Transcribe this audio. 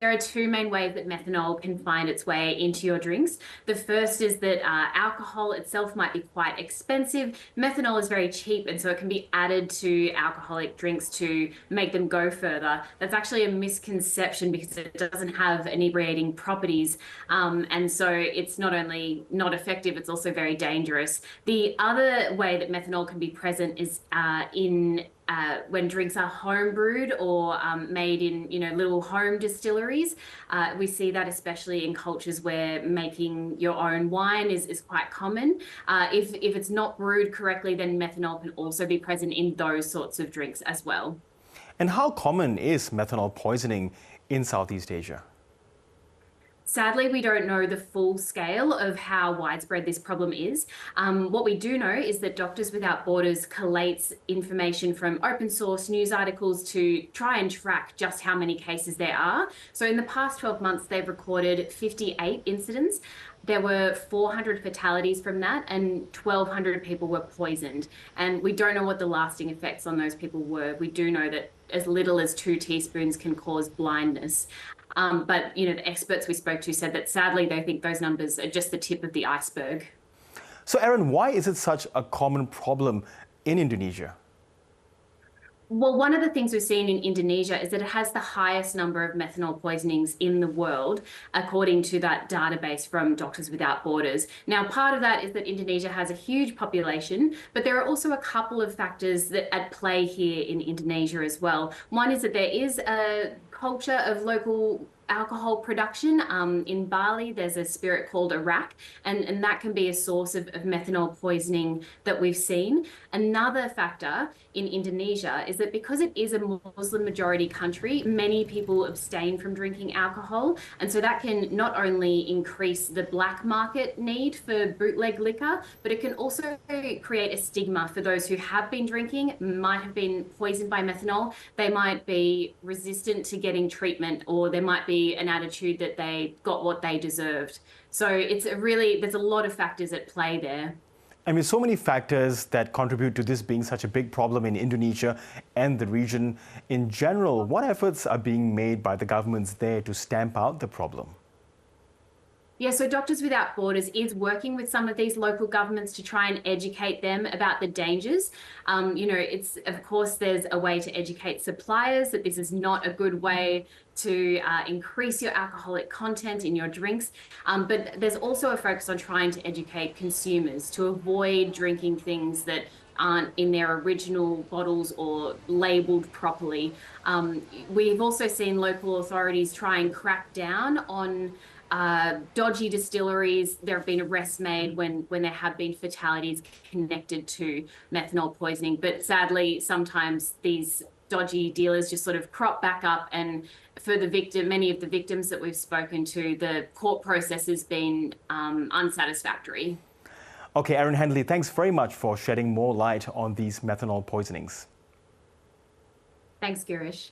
There are two main ways that methanol can find its way into your drinks. The first is that alcohol itself might be quite expensive. Methanol is very cheap, and so it can be added to alcoholic drinks to make them go further. That's actually a misconception because it doesn't have inebriating properties. And so it's not only not effective, it's also very dangerous. The other way that methanol can be present is in when drinks are home brewed or made in little home distilleries. We see that especially in cultures where making your own wine is quite common. If it's not brewed correctly, then methanol can also be present in those sorts of drinks as well. And how common is methanol poisoning in Southeast Asia? Sadly, we don't know the full scale of how widespread this problem is. What we do know is that Doctors Without Borders collates information from open source news articles to try and track just how many cases there are. So in the past 12 months, they've recorded 58 incidents. There were 400 fatalities from that, and 1,200 people were poisoned. And we don't know what the lasting effects on those people were. We do know that as little as 2 teaspoons can cause blindness. But the experts we spoke to said that sadly they think those numbers are just the tip of the iceberg. So Erin, why is it such a common problem in Indonesia? Well, one of the things we've seen in Indonesia is that it has the highest number of methanol poisonings in the world, according to that database from Doctors Without Borders. Now, part of that is that Indonesia has a huge population, but there are also a couple of factors that at play here in Indonesia as well. One is that there is a culture of local alcohol production. In Bali, there's a spirit called arak, and that can be a source of methanol poisoning that we've seen. Another factor in Indonesia is that because it is a Muslim majority country, many people abstain from drinking alcohol. And so that can not only increase the black market need for bootleg liquor, but it can also create a stigma for those who have been drinking, might have been poisoned by methanol. They might be resistant to getting treatment, or there might be an attitude that they got what they deserved. So there's a lot of factors at play there. I mean, so many factors that contribute to this being such a big problem in Indonesia and the region in general. What efforts are being made by the governments there to stamp out the problem? Yeah, so Doctors Without Borders is working with some of these local governments to try and educate them about the dangers. Of course, there's a way to educate suppliers that this is not a good way to increase your alcoholic content in your drinks. But there's also a focus on trying to educate consumers to avoid drinking things that aren't in their original bottles or labelled properly. We've also seen local authorities try and crack down on dodgy distilleries. There have been arrests made when there have been fatalities connected to methanol poisoning. But sadly, sometimes these dodgy dealers just sort of crop back up, and for many of the victims that we've spoken to, the court process has been unsatisfactory. Okay, Erin Handley, thanks very much for shedding more light on these methanol poisonings. Thanks, Girish.